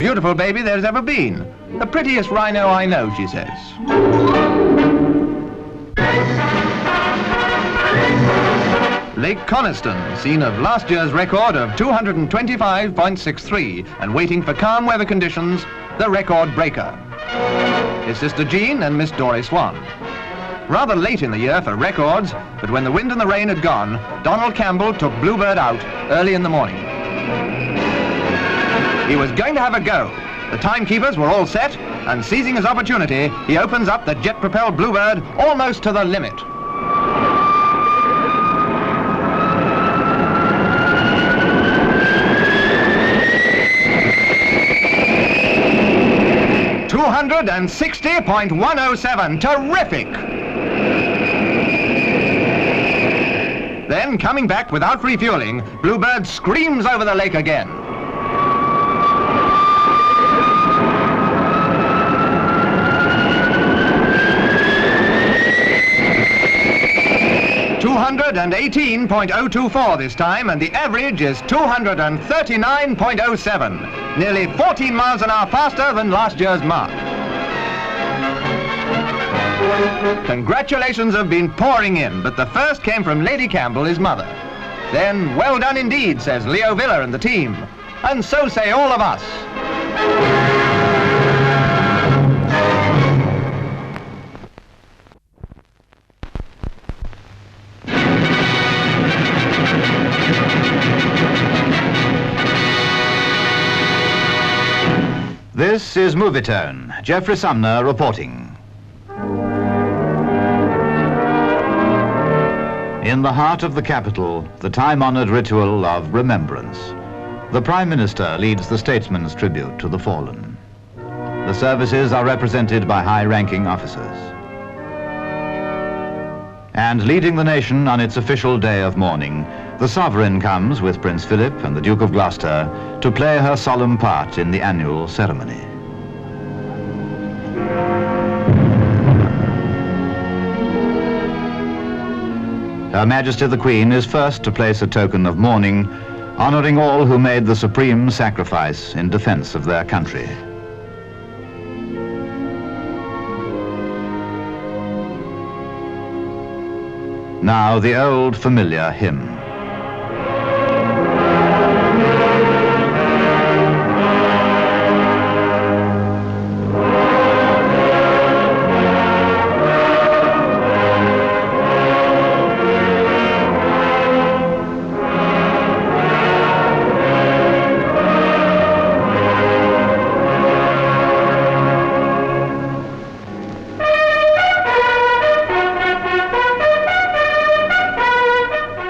Beautiful baby there's ever been. The prettiest rhino I know, she says. Lake Coniston, scene of last year's record of 225.63 and waiting for calm weather conditions, the record breaker. His sister Jean and Miss Dory Swan. Rather late in the year for records, but when the wind and the rain had gone, Donald Campbell took Bluebird out early in the morning. He was going to have a go. The timekeepers were all set, and seizing his opportunity, he opens up the jet-propelled Bluebird almost to the limit. $260.107, terrific! Then, coming back without refueling, Bluebird screams over the lake again. $218.024 this time, and the average is 239.07, nearly 14 miles an hour faster than last year's mark. Congratulations have been pouring in, but the first came from Lady Campbell, his mother. Then, well done indeed, says Leo Villa and the team. And so say all of us. This is Movietone. Jeffrey Sumner reporting. In the heart of the capital, the time-honored ritual of remembrance. The Prime Minister leads the statesman's tribute to the fallen. The services are represented by high-ranking officers. And leading the nation on its official day of mourning, the sovereign comes with Prince Philip and the Duke of Gloucester to play her solemn part in the annual ceremony. Her Majesty the Queen is first to place a token of mourning, honoring all who made the supreme sacrifice in defense of their country. Now the old familiar hymn.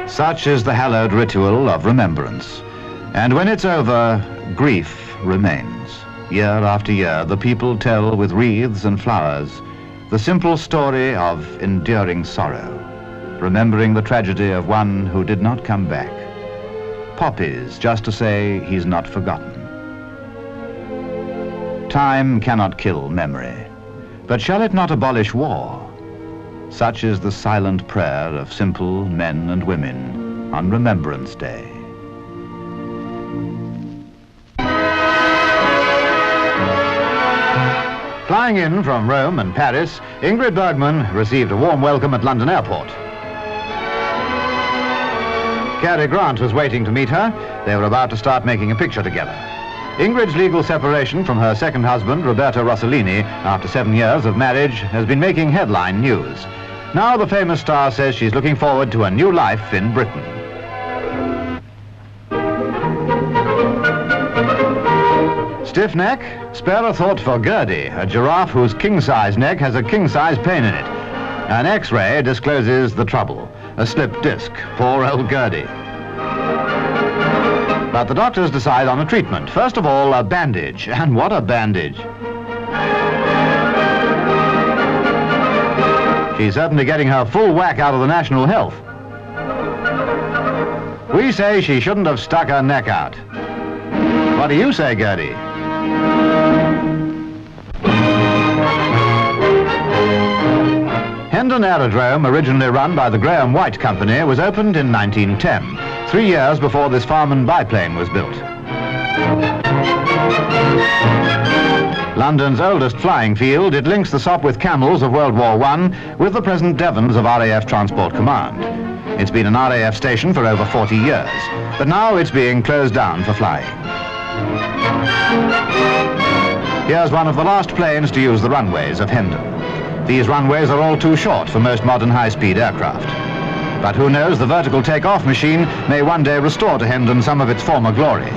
Such is the hallowed ritual of remembrance. And when it's over, grief remains. Year after year, the people tell with wreaths and flowers the simple story of enduring sorrow, remembering the tragedy of one who did not come back. Poppies, just to say he's not forgotten. Time cannot kill memory, but shall it not abolish war? Such is the silent prayer of simple men and women on Remembrance Day. Flying in from Rome and Paris, Ingrid Bergman received a warm welcome at London Airport. Cary Grant was waiting to meet her. They were about to start making a picture together. Ingrid's legal separation from her second husband, Roberto Rossellini, after 7 years of marriage, has been making headline news. Now the famous star says she's looking forward to a new life in Britain. Stiff neck? Spare a thought for Gertie, a giraffe whose king-size neck has a king-size pain in it. An X-ray discloses the trouble, a slipped disc. Poor old Gertie. But the doctors decide on a treatment. First of all, a bandage. And what a bandage. She's certainly getting her full whack out of the national health. We say she shouldn't have stuck her neck out. What do you say, Gertie? Hendon Aerodrome, originally run by the Graham White Company, was opened in 1910, 3 years before this farm and biplane was built. London's oldest flying field, it links the Sopwith Camels of World War I with the present Devons of RAF Transport Command. It's been an RAF station for over 40 years, but now it's being closed down for flying. Here's one of the last planes to use the runways of Hendon. These runways are all too short for most modern high-speed aircraft. But who knows, the vertical take-off machine may one day restore to Hendon some of its former glory.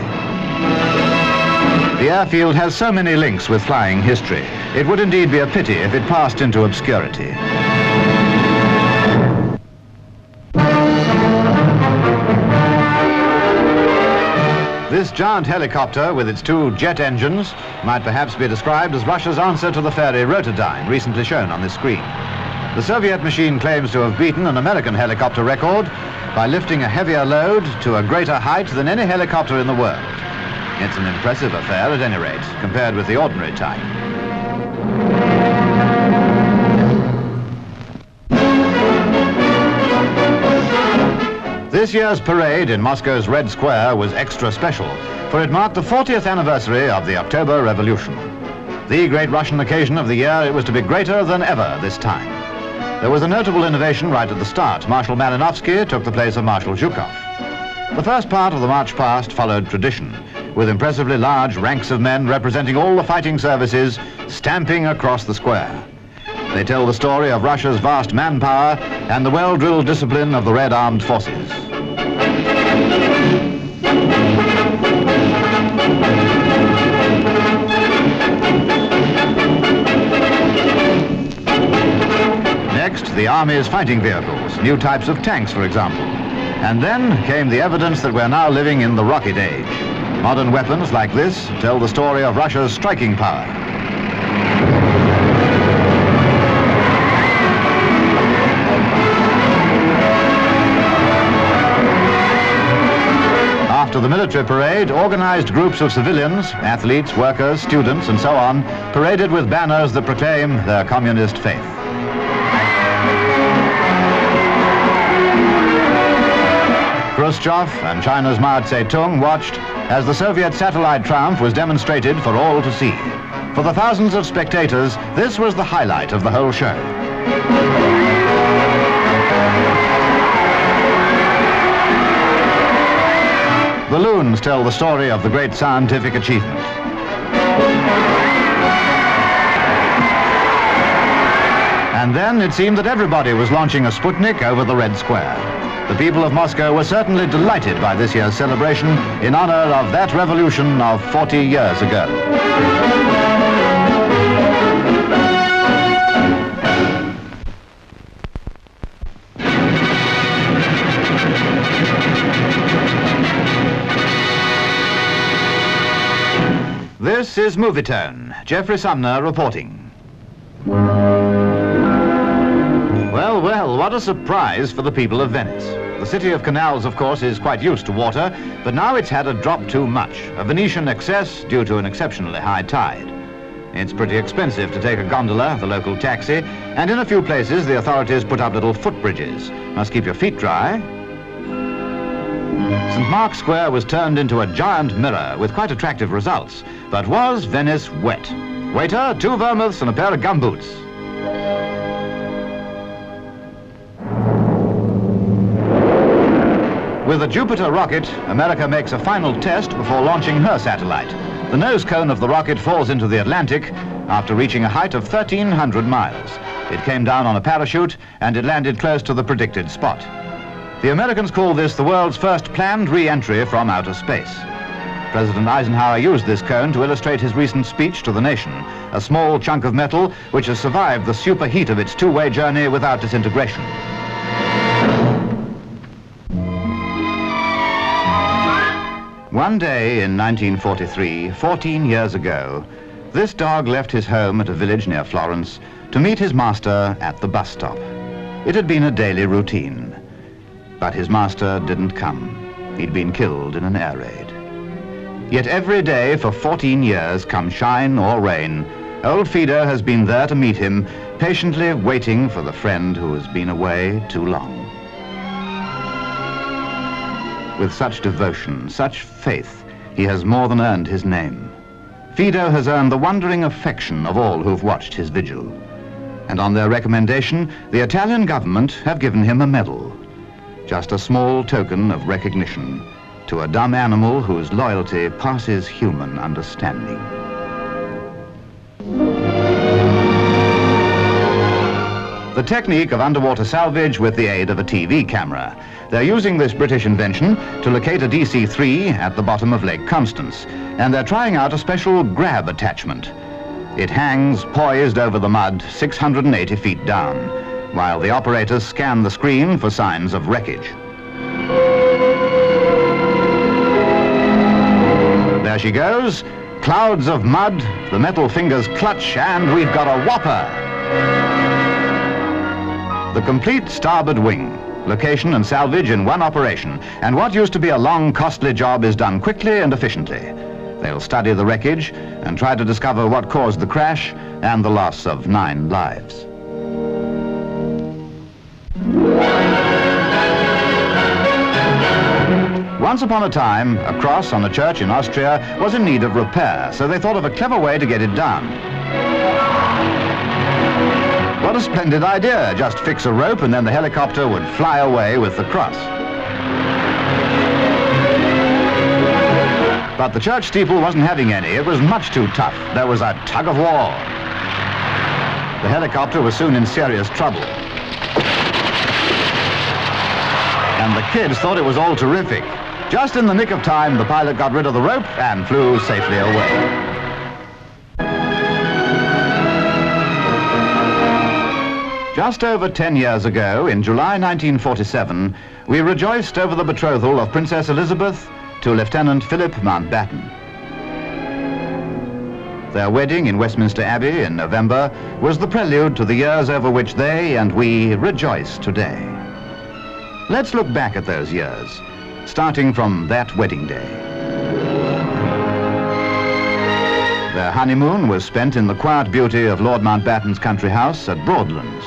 The airfield has so many links with flying history. It would indeed be a pity if it passed into obscurity. This giant helicopter with its two jet engines might perhaps be described as Russia's answer to the fairy Rotodyne, recently shown on this screen. The Soviet machine claims to have beaten an American helicopter record by lifting a heavier load to a greater height than any helicopter in the world. It's an impressive affair at any rate, compared with the ordinary type. This year's parade in Moscow's Red Square was extra special, for it marked the 40th anniversary of the October Revolution. The great Russian occasion of the year, it was to be greater than ever this time. There was a notable innovation right at the start. Marshal Malinovsky took the place of Marshal Zhukov. The first part of the march past followed tradition, with impressively large ranks of men representing all the fighting services stamping across the square. They tell the story of Russia's vast manpower and the well-drilled discipline of the Red Armed Forces. Next, the Army's fighting vehicles, new types of tanks, for example. And then came the evidence that we're now living in the rocket age. Modern weapons like this tell the story of Russia's striking power. After the military parade, organized groups of civilians, athletes, workers, students, and so on, paraded with banners that proclaim their communist faith. Khrushchev and China's Mao Zedong watched as the Soviet satellite triumph was demonstrated for all to see. For the thousands of spectators, this was the highlight of the whole show. Balloons tell the story of the great scientific achievement. And then it seemed that everybody was launching a Sputnik over the Red Square. The people of Moscow were certainly delighted by this year's celebration in honor of that revolution of 40 years ago. This is Movietone. Jeffrey Sumner reporting. Well, well, what a surprise for the people of Venice. The city of canals, of course, is quite used to water, but now it's had a drop too much, a Venetian excess due to an exceptionally high tide. It's pretty expensive to take a gondola, the local taxi, and in a few places the authorities put up little footbridges. Must keep your feet dry. St. Mark's Square was turned into a giant mirror with quite attractive results, but was Venice wet? Waiter, 2 vermouths and a pair of gumboots. With the Jupiter rocket, America makes a final test before launching her satellite. The nose cone of the rocket falls into the Atlantic after reaching a height of 1,300 miles. It came down on a parachute and it landed close to the predicted spot. The Americans call this the world's first planned re-entry from outer space. President Eisenhower used this cone to illustrate his recent speech to the nation, a small chunk of metal which has survived the superheat of its two-way journey without disintegration. One day in 1943, 14 years ago, this dog left his home at a village near Florence to meet his master at the bus stop. It had been a daily routine, but his master didn't come. He'd been killed in an air raid. Yet every day for 14 years, come shine or rain, old Fido has been there to meet him, patiently waiting for the friend who has been away too long. With such devotion, such faith, he has more than earned his name. Fido has earned the wondering affection of all who've watched his vigil. And on their recommendation, the Italian government have given him a medal. Just a small token of recognition to a dumb animal whose loyalty passes human understanding. The technique of underwater salvage with the aid of a TV camera. They're using this British invention to locate a DC-3 at the bottom of Lake Constance, and they're trying out a special grab attachment. It hangs poised over the mud 680 feet down, while the operators scan the screen for signs of wreckage. There she goes, clouds of mud, the metal fingers clutch, and we've got a whopper! The complete starboard wing, location and salvage in one operation, and what used to be a long, costly job is done quickly and efficiently. They'll study the wreckage and try to discover what caused the crash and the loss of 9 lives. Once upon a time, a cross on a church in Austria was in need of repair, so they thought of a clever way to get it done. What a splendid idea, just fix a rope and then the helicopter would fly away with the cross. But the church steeple wasn't having any, it was much too tough. There was a tug of war. The helicopter was soon in serious trouble. And the kids thought it was all terrific. Just in the nick of time, the pilot got rid of the rope and flew safely away. Just over 10 years ago, in July 1947, we rejoiced over the betrothal of Princess Elizabeth to Lieutenant Philip Mountbatten. Their wedding in Westminster Abbey in November was the prelude to the years over which they and we rejoice today. Let's look back at those years, starting from that wedding day. Their honeymoon was spent in the quiet beauty of Lord Mountbatten's country house at Broadlands.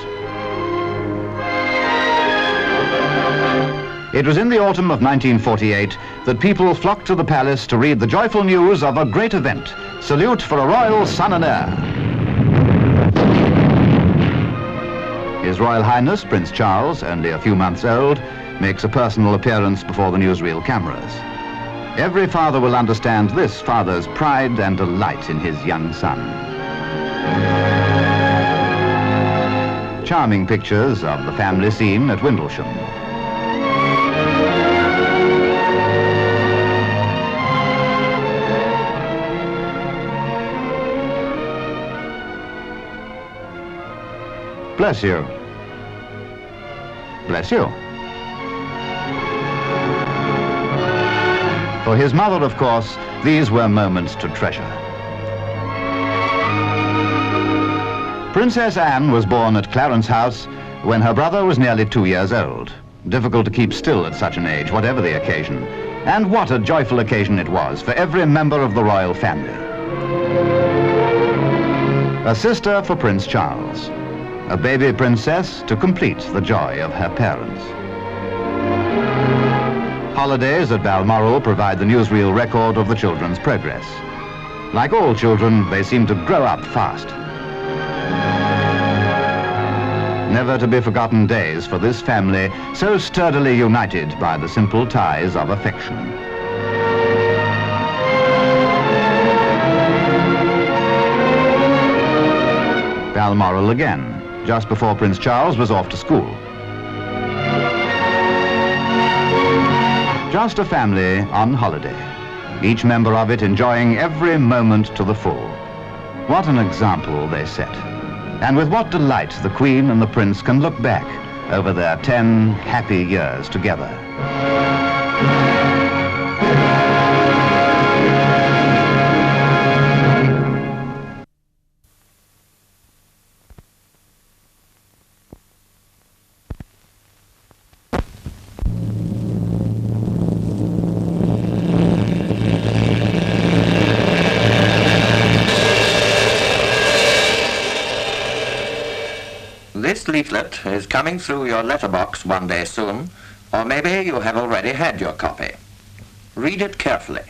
It was in the autumn of 1948 that people flocked to the palace to read the joyful news of a great event, salute for a royal son and heir. His Royal Highness Prince Charles, only a few months old, makes a personal appearance before the newsreel cameras. Every father will understand this father's pride and delight in his young son. Charming pictures of the family scene at Windlesham. Bless you. Bless you. For his mother, of course, these were moments to treasure. Princess Anne was born at Clarence House when her brother was nearly 2 years old. Difficult to keep still at such an age, whatever the occasion. And what a joyful occasion it was for every member of the royal family. A sister for Prince Charles. A baby princess to complete the joy of her parents. Holidays at Balmoral provide the newsreel record of the children's progress. Like all children, they seem to grow up fast. Never to be forgotten days for this family, so sturdily united by the simple ties of affection. Balmoral again, just before Prince Charles was off to school. Just a family on holiday, each member of it enjoying every moment to the full. What an example they set. And with what delight the Queen and the Prince can look back over their 10 happy years together. This leaflet is coming through your letterbox one day soon, or maybe you have already had your copy. Read it carefully.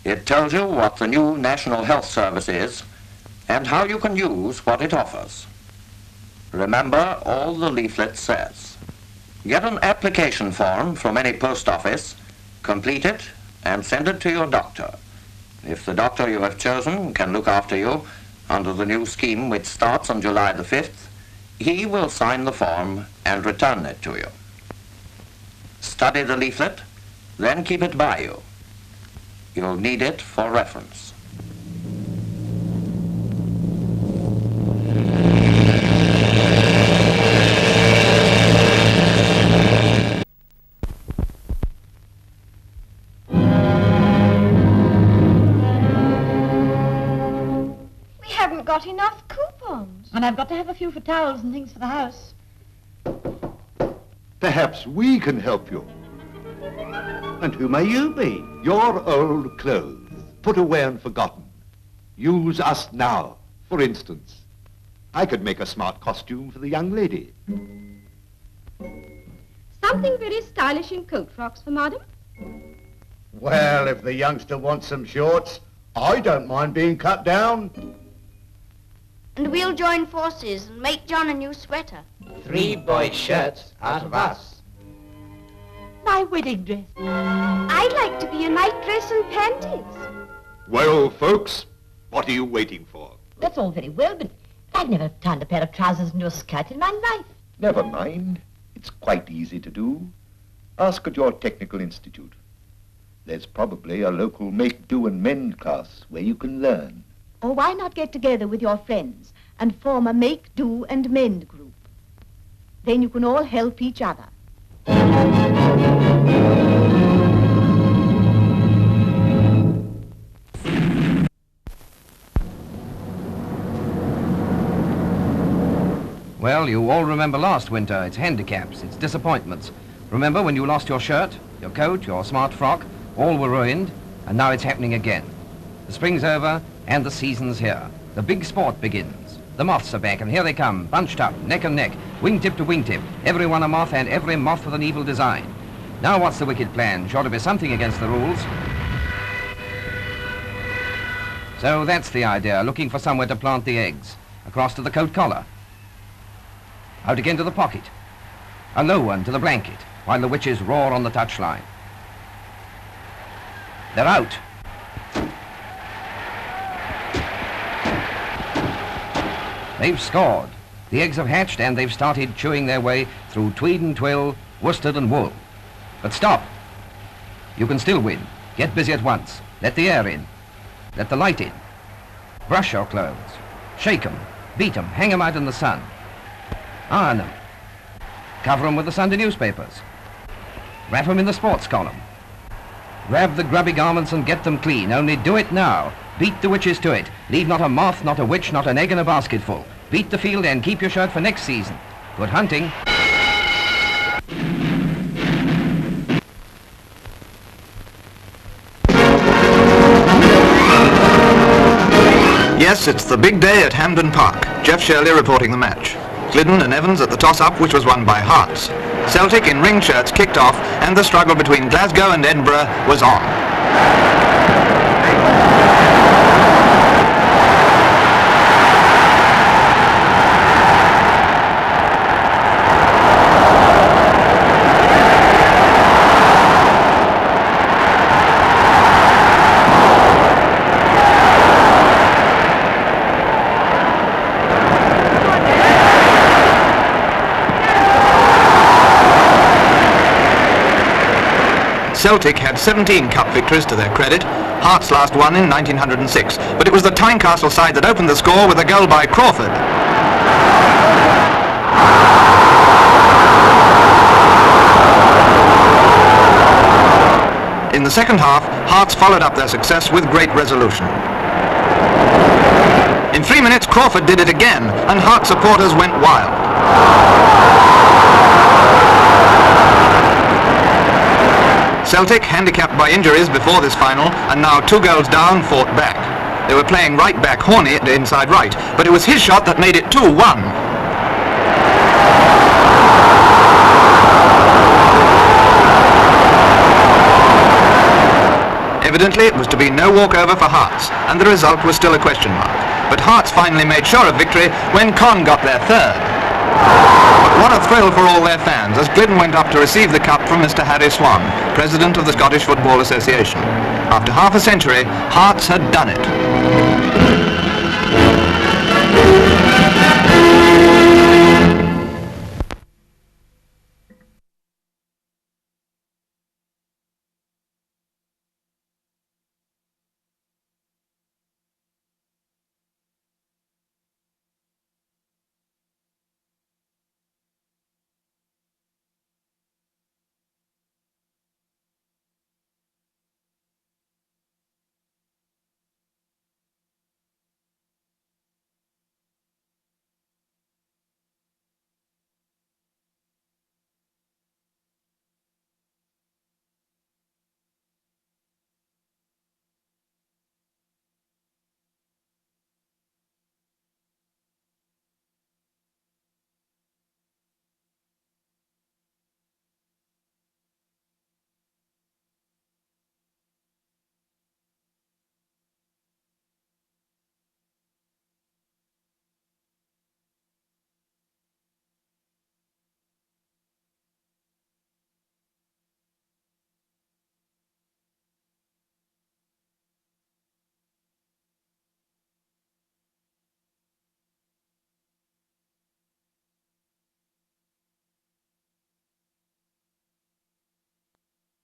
It tells you what the new National Health Service is and how you can use what it offers. Remember, all the leaflet says. Get an application form from any post office, complete it, and send it to your doctor. If the doctor you have chosen can look after you under the new scheme which starts on July the 5th, he will sign the form and return it to you. Study the leaflet, then keep it by you. You'll need it for reference. We haven't got enough coupons. And I've got to have a few for towels and things for the house. Perhaps we can help you. And who may you be? Your old clothes, put away and forgotten. Use us now, for instance. I could make a smart costume for the young lady. Something very stylish in coat frocks for madam. Well, if the youngster wants some shorts, I don't mind being cut down. And we'll join forces and make John a new sweater. 3 boy shirts out of us. My wedding dress. I'd like to be a nightdress and panties. Well, folks, what are you waiting for? That's all very well, but I've never turned a pair of trousers into a skirt in my life. Never mind. It's quite easy to do. Ask at your technical institute. There's probably a local make, do and mend class where you can learn. Or why not get together with your friends and form a make, do and mend group? Then you can all help each other. Well, you all remember last winter. It's handicaps, it's disappointments. Remember when you lost your shirt, your coat, your smart frock? All were ruined, and now it's happening again. The spring's over, and the season's here. The big sport begins. The moths are back, and here they come, bunched up, neck and neck, wingtip to wingtip, every one a moth and every moth with an evil design. Now what's the wicked plan? Sure to be something against the rules. So that's the idea, looking for somewhere to plant the eggs. Across to the coat collar. Out again to the pocket. A low one to the blanket, while the witches roar on the touchline. They're out. They've scored. The eggs have hatched and they've started chewing their way through tweed and twill, worsted and wool. But stop. You can still win. Get busy at once. Let the air in. Let the light in. Brush your clothes. Shake them. Beat them. Hang them out in the sun. Iron them. Cover them with the Sunday newspapers. Wrap them in the sports column. Grab the grubby garments and get them clean. Only do it now. Beat the witches to it. Leave not a moth, not a witch, not an egg in a basketful. Beat the field and keep your shirt for next season. Good hunting. Yes, it's the big day at Hendon Park. Jeff Shirley reporting the match. Glidden and Evans at the toss-up, which was won by Hearts. Celtic in ring shirts kicked off, and the struggle between Glasgow and Edinburgh was on. Celtic had 17 cup victories to their credit. Hearts last won in 1906, but it was the Tynecastle side that opened the score with a goal by Crawford. In the second half, Hearts followed up their success with great resolution. In 3 minutes, Crawford did it again, and Hearts supporters went wild. Celtic, handicapped by injuries before this final, and now 2 goals down, fought back. They were playing right back Horney at inside right, but it was his shot that made it 2-1. Evidently, it was to be no walkover for Hearts, and the result was still a question mark. But Hearts finally made sure of victory when Con got their third. But what a thrill for all their fans as Glidden went up to receive the cup from Mr. Harry Swan, President of the Scottish Football Association. After half a century, Hearts had done it.